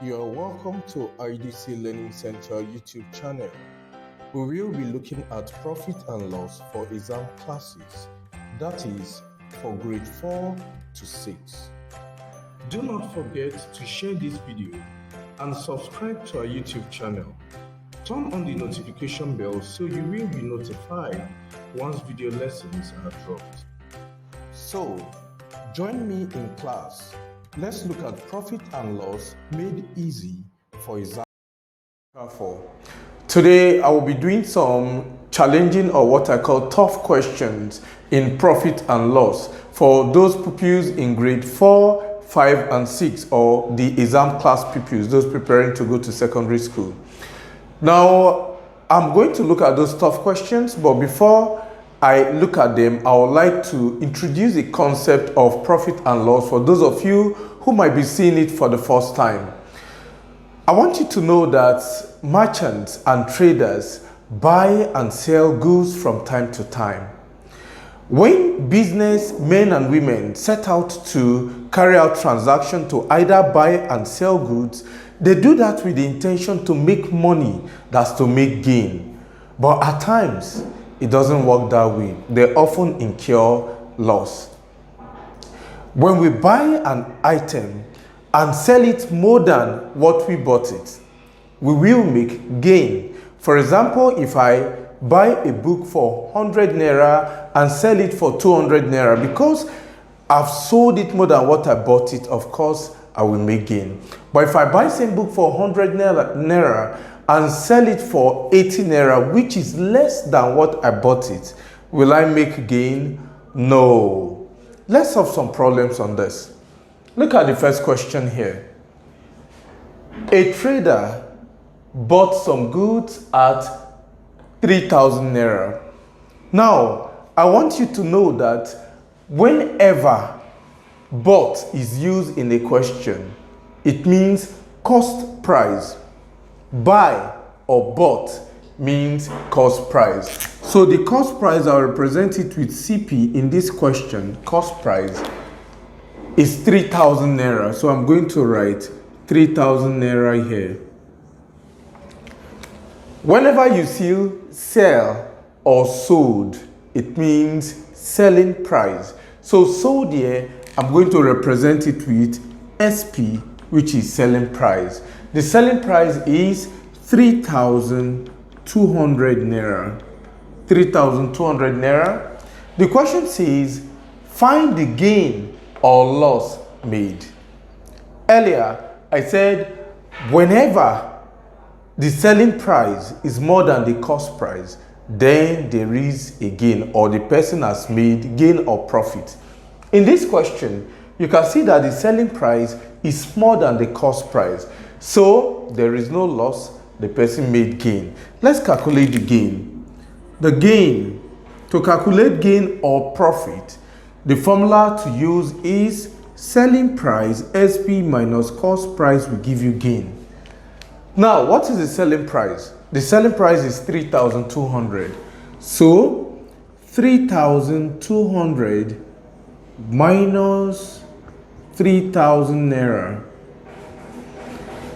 You are welcome to IDC Learning Center YouTube channel. We will be looking at profit and loss for exam classes, that is, for grade 4 to 6. Do not forget to share this video and subscribe to our YouTube channel. Turn on the notification bell so you will be notified once video lessons are dropped. So, join me in class. Let's look at profit and loss made easy for exam 4. Today I will be doing some challenging or what I call tough questions in profit and loss for those pupils in grade 4, 5 and 6, or the exam class pupils, those preparing to go to secondary school. Now I'm going to look at those tough questions, but before I look at them, I would like to introduce the concept of profit and loss for those of you who might be seeing it for the first time. I want you to know that merchants and traders buy and sell goods from time to time. When business men and women set out to carry out transactions to either buy and sell goods, they do that with the intention to make money, that's to make gain. But at times, it doesn't work that way. They often incur loss. When we buy an item and sell it more than what we bought it, we will make gain. For example, if I buy a book for 100 naira and sell it for 200 naira, because I've sold it more than what I bought it, of course, I will make gain. But if I buy same book for 100 naira and sell it for 80 naira, which is less than what I bought it, will I make gain? No. Let's solve some problems on this. Look at the first question here. A trader bought some goods at 3,000 naira. Now, I want you to know that whenever bought is used in a question, it means cost price. Buy or bought means cost price. So the cost price, I'll represent it with CP in this question. Cost price is 3,000 naira. So I'm going to write 3,000 naira here. Whenever you see sell or sold, it means selling price. So sold here, I'm going to represent it with SP, which is selling price. The selling price is 3,200 naira. 3,200 naira. The question says, find the gain or loss made. Earlier, I said, whenever the selling price is more than the cost price, then there is a gain, or the person has made gain or profit. In this question, you can see that the selling price is more than the cost price. So there is no loss, the person made gain. Let's calculate the gain. The gain, to calculate gain or profit, the formula to use is selling price SP minus cost price will give you gain. Now, what is the selling price? The selling price is 3,200. So 3,200 minus 3,000 naira.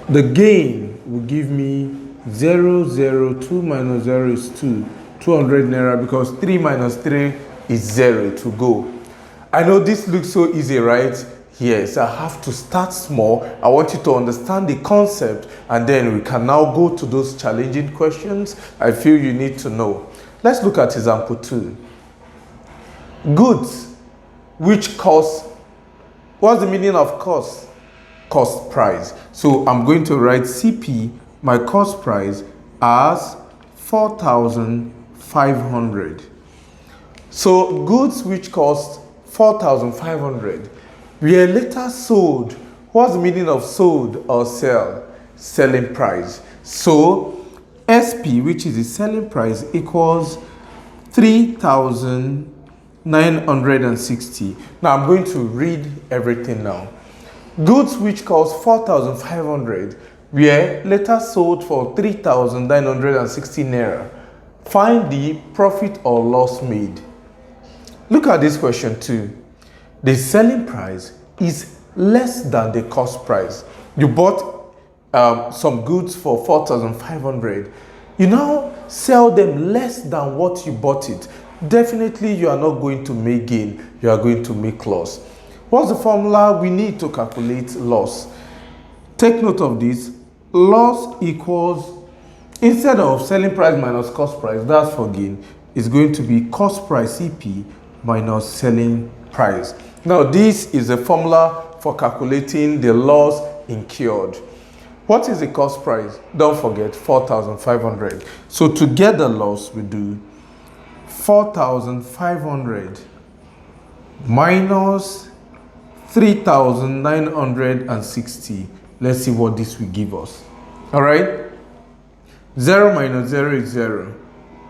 The gain will give me 002 minus 0 is 2. 200 naira, because 3 minus 3 is 0 to go. I know this looks so easy, right? Yes, I have to start small. I want you to understand the concept, and then we can now go to those challenging questions I feel you need to know. Let's look at example 2. Goods which cost, what's the meaning of cost? Cost price. So I'm going to write CP, my cost price, as 4,500. So goods which cost 4,500 were later sold. What's the meaning of sold or sell? Selling price. So SP, which is the selling price, equals 3,960. Now I'm going to read everything now. Goods which cost 4,500 were later sold for 3,960 naira. Find the profit or loss made. Look at this question too. The selling price is less than the cost price. You bought some goods for 4,500, you now sell them less than what you bought it, definitely you are not going to make gain, you are going to make loss. What's the formula we need to calculate loss? Take note of this. Loss equals, instead of selling price minus cost price, that's for gain, is going to be cost price CP minus selling price. Now this is a formula for calculating the loss incurred. What is the cost price? Don't forget 4,500. So to get the loss, we do 4,500 minus 3,960. Let's see what this will give us. All right. 0 minus 0 is 0.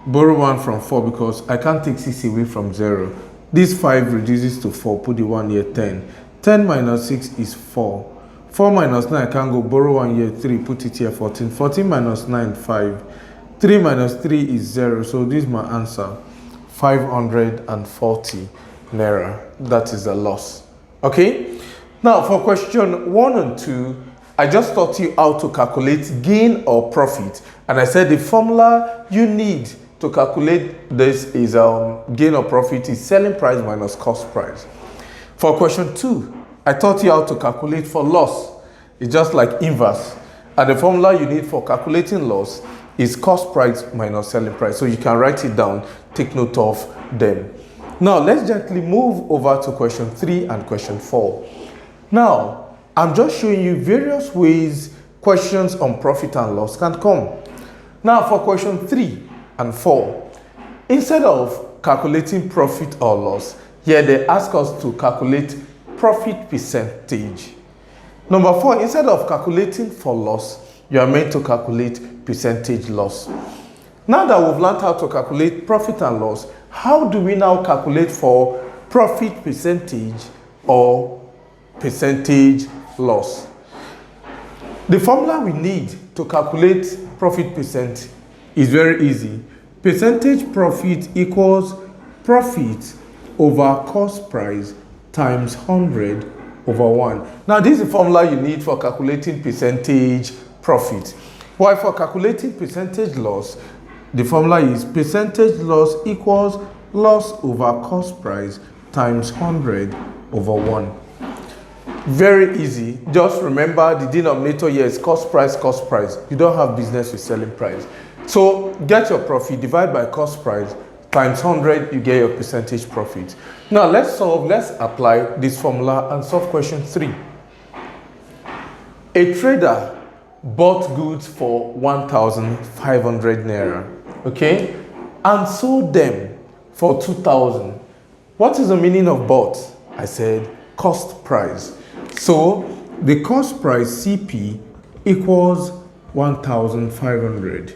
Borrow 1 from 4 because I can't take 6 away from 0. This 5 reduces to 4. Put the 1 here, 10. 10 minus 6 is 4. 4 minus 9, I can go borrow 1 here, 3. Put it here, 14. 14 minus 9, 5. 3 minus 3 is 0. So this is my answer. 540 naira. That is the loss. Okay. Now for question 1 and 2, I just taught you how to calculate gain or profit. And I said the formula you need to calculate this is gain or profit is selling price minus cost price. For question 2, I taught you how to calculate for loss. It's just like inverse. And the formula you need for calculating loss is cost price minus selling price. So you can write it down, take note of them. Now let's gently move over to question 3 and question 4. Now, I'm just showing you various ways questions on profit and loss can come. Now for question 3 and 4, instead of calculating profit or loss, here they ask us to calculate profit percentage. Number 4, instead of calculating for loss, you are meant to calculate percentage loss. Now that we've learned how to calculate profit and loss, how do we now calculate for profit percentage or percentage loss? The formula we need to calculate profit percent is very easy. Percentage profit equals profit over cost price times 100 over 1. Now this is the formula you need for calculating percentage profit. While for calculating percentage loss, the formula is percentage loss equals loss over cost price times 100 over 1. Very easy. Just remember the denominator here is cost price, cost price. You don't have business with selling price. So get your profit, divide by cost price, times 100, you get your percentage profit. Now let's apply this formula and solve question 3. A trader bought goods for 1,500 naira, okay, and sold them for 2,000. What is the meaning of bought? I said cost price. So the cost price CP equals 1,500.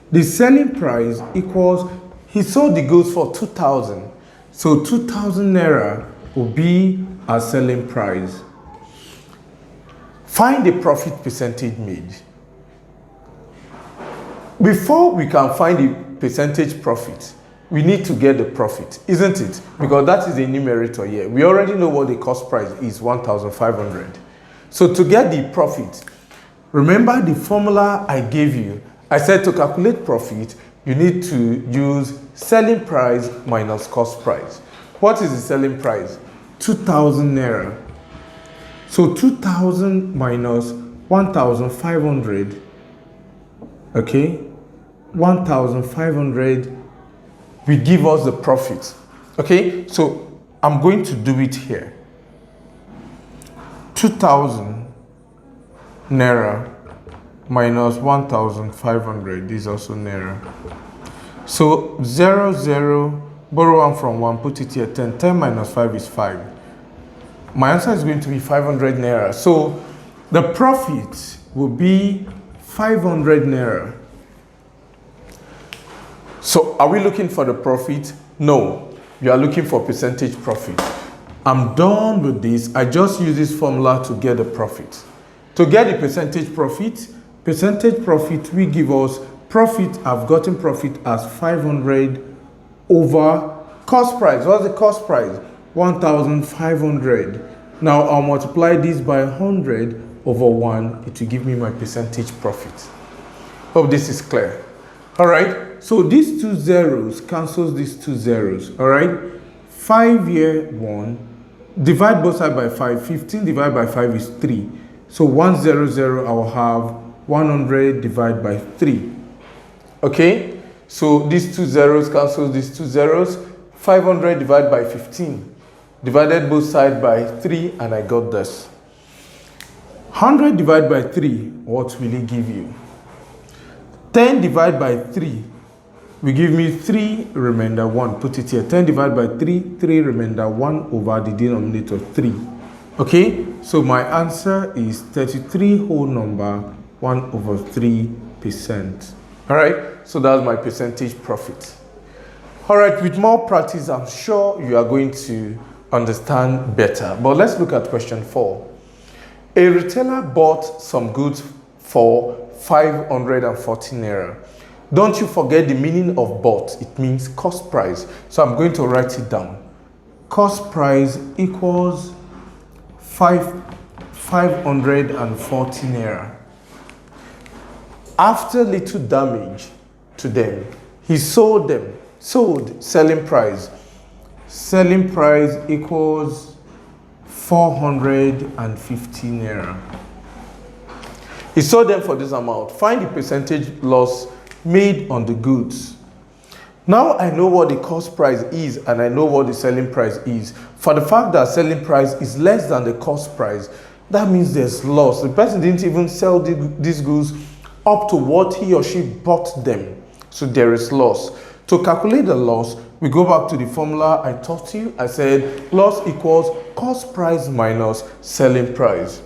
The selling price equals, he sold the goods for 2,000. So 2,000 naira will be our selling price. Find the profit percentage made. Before we can find the percentage profit, we need to get the profit, isn't it? Because that is the numerator here. We already know what the cost price is, 1,500. So to get the profit, remember the formula I gave you. I said to calculate profit, you need to use selling price minus cost price. What is the selling price? 2,000 naira. So 2,000 minus 1,500, okay? 1,500 will give us the profit, okay? So I'm going to do it here. 2,000 naira minus 1,500 is also naira. So 0, 0, borrow 1 from 1, put it here, 10. 10 minus 5 is 5. My answer is going to be 500 naira. So the profit will be 500 naira. So are we looking for the profit? No, you are looking for percentage profit. I'm done with this. I just use this formula to get the profit. To get the percentage profit will give us profit. I've gotten profit as 500 over cost price. What's the cost price? 1,500. Now I'll multiply this by 100 over 1, it will give me my percentage profit. Hope this is clear. All right, so these 2 zeros cancels these 2 zeros. All right, 5 here 1, divide both sides by 5. 15 divided by 5 is 3. So 100, I will have 100 divided by 3. Okay, so these 2 zeros cancel these 2 zeros. 500 divided by 15. Divided both sides by 3, and I got this. 100 divided by 3, what will it give you? 10 divided by 3 will give me 3 remainder 1. Put it here. 10 divided by 3, 3 remainder 1 over the denominator 3. Okay, so my answer is 33 whole number 1 over 3%. All right, so that's my percentage profit. All right, with more practice, I'm sure you are going to understand better. But let's look at question 4. A retailer bought some goods for 540 naira. Don't you forget the meaning of bought. It means cost price. So I'm going to write it down. Cost price equals 540 naira. After little damage to them, he sold them. Sold, selling price. Selling price equals 450 naira. He sold them for this amount. Find the percentage loss made on the goods. Now I know what the cost price is and I know what the selling price is. For the fact that selling price is less than the cost price, that means there's loss. The person didn't even sell these goods up to what he or she bought them. So there is loss. To calculate the loss, we go back to the formula I taught you. I said loss equals cost price minus selling price.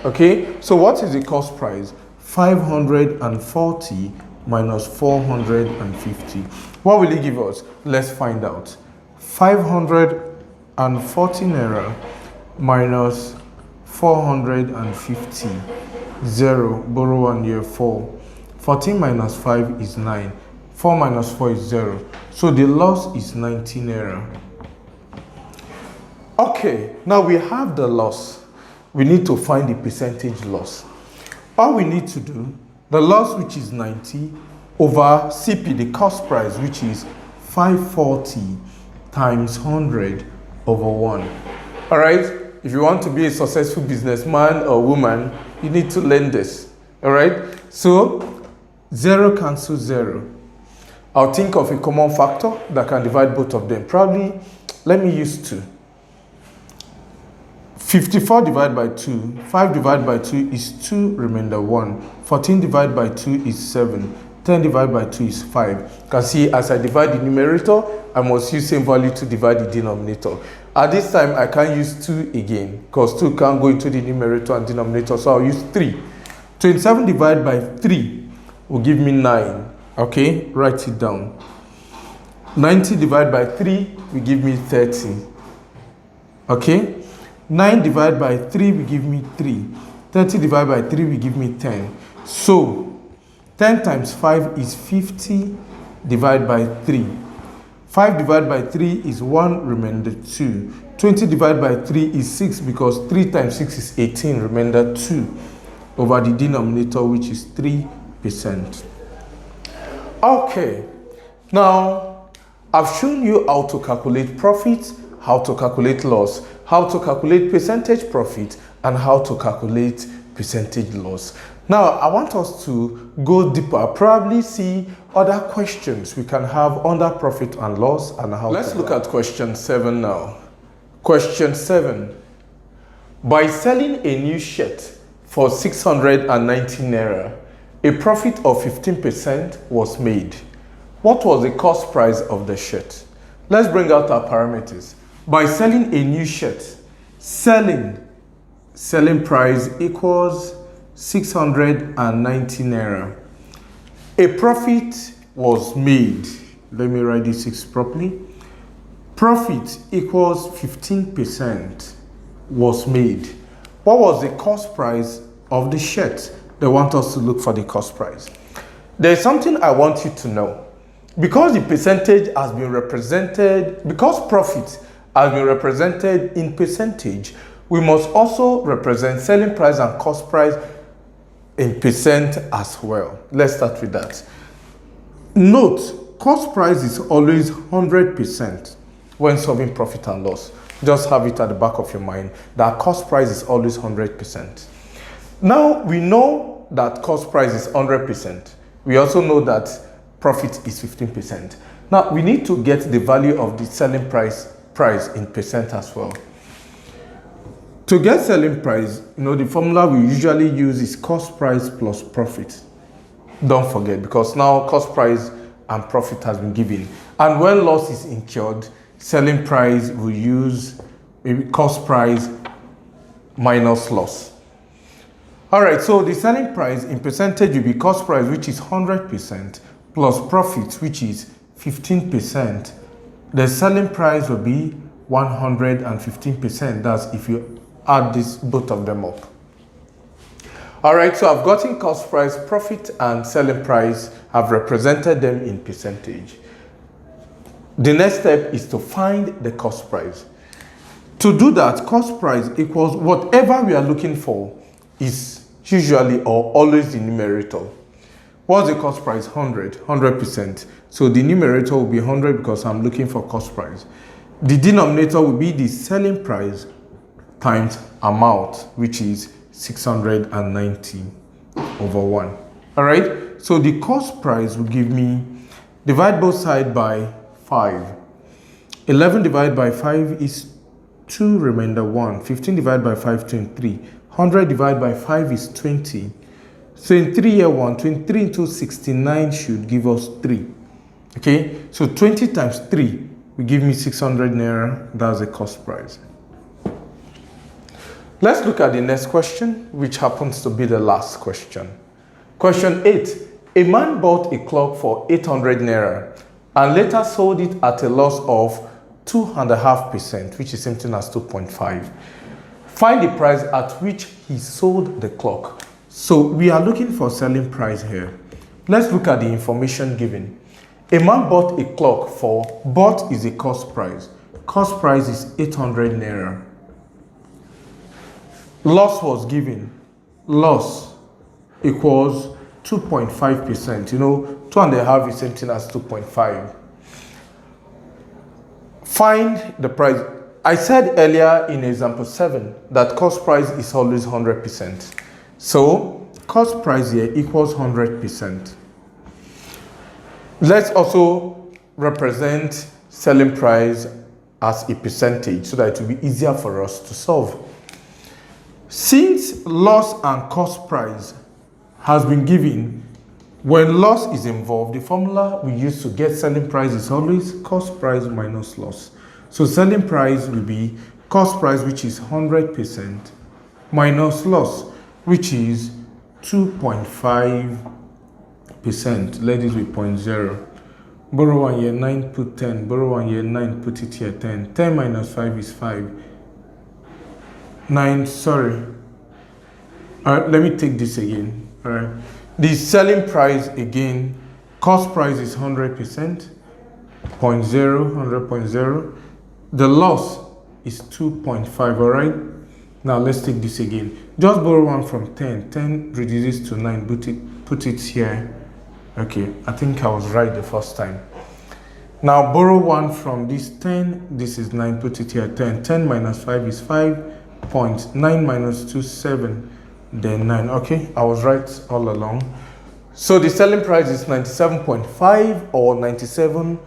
Okay, so what is the cost price? 540 minus 450. What will it give us? Let's find out. 540 naira minus 450. 0, borrow 1 here, 4. 14 minus 5 is 9. 4 minus 4 is 0. So the loss is 90 naira. Okay, now we have the loss. We need to find the percentage loss. All we need to do, the loss which is 90 over CP, the cost price, which is 540 times 100 over 1. All right, if you want to be a successful businessman or woman, you need to learn this. All right, so 0 cancels 0. I'll think of a common factor that can divide both of them. Probably, let me use 2. 54 divided by 2, 5 divided by 2 is 2 remainder 1. 14 divided by 2 is 7. 10 divided by 2 is 5. You can see as I divide the numerator, I must use same value to divide the denominator. At this time, I can't use 2 again because 2 can't go into the numerator and denominator, so I'll use 3. 27 divided by 3 will give me 9. Okay, write it down. 90 divided by 3 will give me 30. Okay, 9 divided by 3 will give me 3. 30 divided by 3 will give me 10. So, 10 times 5 is 50 divided by 3. 5 divided by 3 is 1, remainder 2. 20 divided by 3 is 6 because 3 times 6 is 18, remainder 2 over the denominator, which is 3%. Okay, now I've shown you how to calculate profit, how to calculate loss, how to calculate percentage profit, and how to calculate percentage loss. Now, I want us to go deeper, probably see other questions we can have under profit and loss and how. Let's look at question 7 now. Question 7. By selling a new shirt for 690 naira, a profit of 15% was made. What was the cost price of the shirt? Let's bring out our parameters. By selling a new shirt, selling price equals 690 naira. A profit was made. Let me write this 6 properly. Profit equals 15% was made. What was the cost price of the shirt? They want us to look for the cost price. There's something I want you to know. Because the percentage has been represented, because profit has been represented in percentage, We must also represent selling price and cost price in percent as well. Let's start with that. Note, cost price is always 100% when solving profit and loss. Just have it at the back of your mind that cost price is always 100%. Now we know that cost price is 100%. We also know that profit is 15%. Now we need to get the value of the selling price in percent as well. To get selling price, the formula we usually use is cost price plus profit. Don't forget, because now cost price and profit has been given. And when loss is incurred, selling price will use maybe cost price minus loss. All right, so the selling price in percentage will be cost price, which is 100%, plus profit, which is 15%. The selling price will be 115%. That's if you add both of them up. All right, so I've gotten cost price, profit, and selling price. I've represented them in percentage. The next step is to find the cost price. To do that, cost price equals whatever we are looking for is usually or always the numerator. What's the cost price? 100%. So the numerator will be 100 because I'm looking for cost price. The denominator will be the selling price times amount, which is 690 over 1. All right, so the cost price will give me, divide both sides by 5. 11 divided by 5 is 2, remainder 1. 15 divided by 5, 23. 100 divided by 5 is 20. So in 3 here 1, 23 into 69 should give us 3. Okay, so 20 times 3 will give me 600 naira. That's the cost price. Let's look at the next question, which happens to be the last question. Question 8. A man bought a clock for 800 naira and later sold it at a loss of 2.5%, which is something as 2.5. Find the price at which he sold the clock. So we are looking for selling price here. Let's look at the information given. A man bought a clock for, bought is a cost price. Cost price is 800 naira. Loss was given. Loss equals 2.5%. 2.5 is something as 2.5. Find the price. I said earlier in example 7 that cost price is always 100%. So cost price here equals 100%. Let's also represent selling price as a percentage so that it will be easier for us to solve. Since loss and cost price has been given, when loss is involved, the formula we use to get selling price is always cost price minus loss. So selling price will be cost price, which is 100%, minus loss, which is 2.5%. Let this be 0.0. Borrow 1 year 9, put 10. Borrow 1 year 9, put it here 10. 10 minus 5 is 5. 9, sorry. All right, let me take this again. All right. The selling price again, cost price is 100%, 0.0, 100.0. The loss is 2.5, all right? Now let's take this again. Just borrow 1 from 10. 10 reduces to 9, put it here. Okay, I think I was right the first time. Now borrow 1 from this 10. This is 9, put it here, 10. 10 minus 5 is 5. 9 minus 2, 7. Then 9. Okay, I was right all along. So the selling price is 97.5 or 97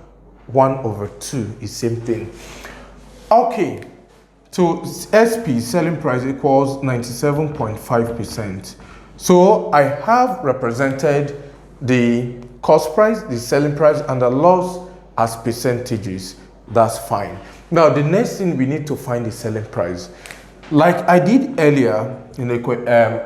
1/2 is same thing. Okay, so SP selling price equals 97.5%. So I have represented the cost price, the selling price, and the loss as percentages. That's fine. Now the next thing we need to find is selling price. Like I did earlier in the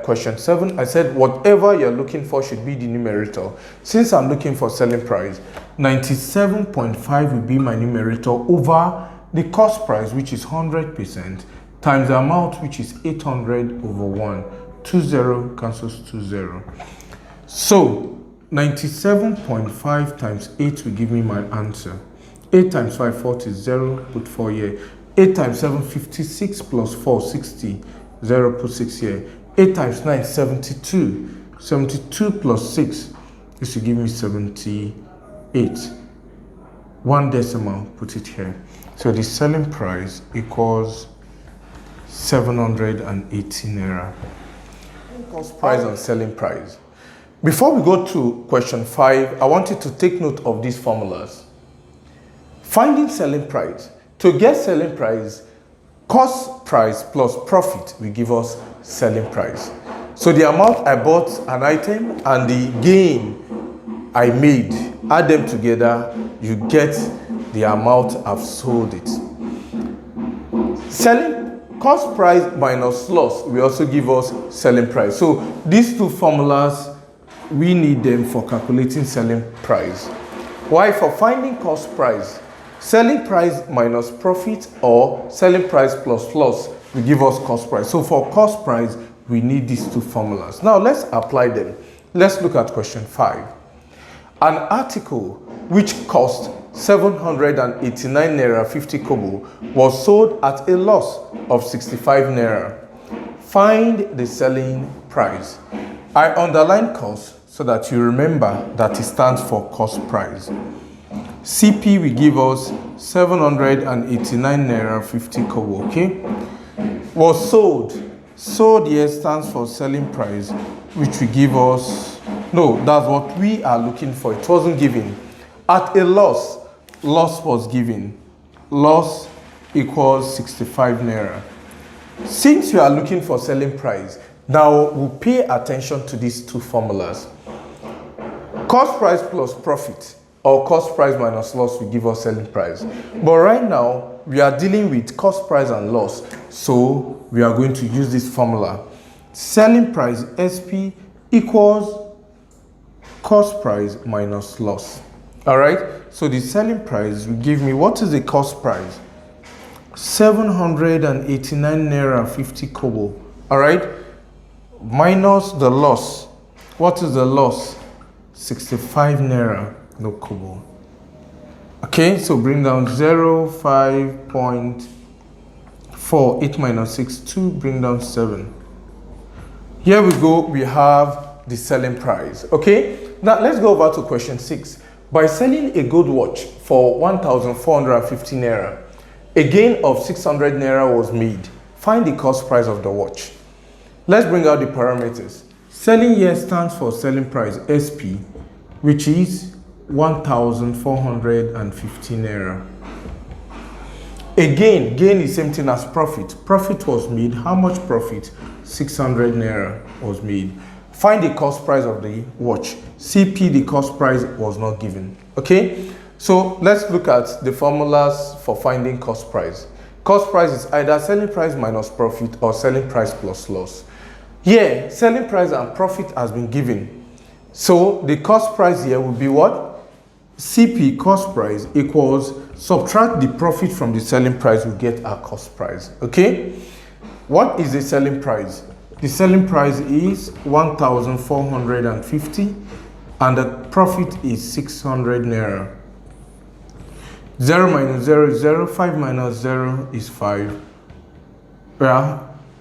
question 7, I said whatever you're looking for should be the numerator. Since I'm looking for selling price, 97.5 will be my numerator over the cost price, which is 100%, times the amount, which is 800 over 1. 20 cancels 20. So 97.5 times 8 will give me my answer. 8 times 5, 40, 0, put 4 here. 8 times 7, 56 plus 4, 60. 0, put 6 here. 8 times 9, 72. 72 plus 6 is to give me 78. 1 decimal, put it here. So the selling price equals 780 naira. Cost price and selling price. Before we go to question 5, I want you to take note of these formulas. Finding selling price. To get selling price, cost price plus profit will give us selling price. So the amount I bought an item and the gain I made, add them together, you get the amount I've sold it. Selling cost price minus loss will also give us selling price. So these two formulas, we need them for calculating selling price. Why? For finding cost price, selling price minus profit or selling price plus loss will give us cost price. So for cost price, we need these two formulas. Now let's apply them. Let's look at question 5. An article which cost 789 naira 50 kobo was sold at a loss of 65 naira. Find the selling price. I underline cost so that you remember that it stands for cost price. CP will give us 789 naira 50 kobo, okay? Was sold. Sold here stands for selling price, which will give us, no, that's what we are looking for. It wasn't given. At a loss, loss was given. Loss equals 65 naira. Since you are looking for selling price, now we'll pay attention to these two formulas. Cost price plus profit or cost price minus loss will give us selling price. But right now, we are dealing with cost price and loss. So we are going to use this formula. Selling price SP equals cost price minus loss. All right. So the selling price will give me, what is the cost price? 789 naira 50 kobo. All right. Minus the loss. What is the loss? 65 naira, no kobo. Okay, so bring down 0, 5.4, 8 minus 6, 2, bring down 7. Here we go, we have the selling price. Okay, now let's go over to question 6. By selling a gold watch for 1,450 naira, a gain of 600 naira was made. Find the cost price of the watch. Let's bring out the parameters. Selling here stands for selling price, SP, which is 1,450 naira. Again, gain is same thing as profit. Profit was made. How much profit? 600 naira was made. Find the cost price of the watch. CP, the cost price was not given. Okay, so let's look at the formulas for finding cost price. Cost price is either selling price minus profit or selling price plus loss. Here, selling price and profit has been given. So the cost price here will be what? CP, cost price, equals, subtract the profit from the selling price, we get our cost price. Okay? What is the selling price? The selling price is 1,450 and the profit is 600 naira. 0 minus 0 is 0, 5 minus 0 is 5. Yeah.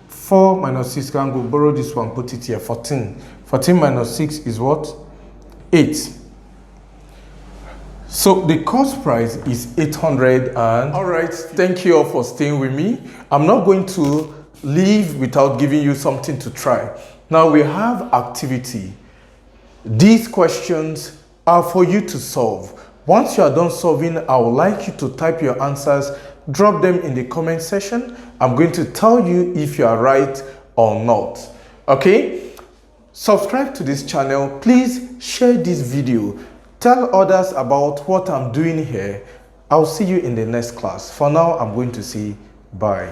4 minus 6 can go borrow this one, put it here, 14. 14 minus 6 is what? 8. So the cost price is 800 and... Alright, thank you all for staying with me. I'm not going to leave without giving you something to try. Now we have activity. These questions are for you to solve. Once you are done solving, I would like you to type your answers, drop them in the comment section. I'm going to tell you if you are right or not. Okay? Subscribe to this channel. Please share this video. Tell others about what I'm doing here. I'll see you in the next class. For now, I'm going to say bye.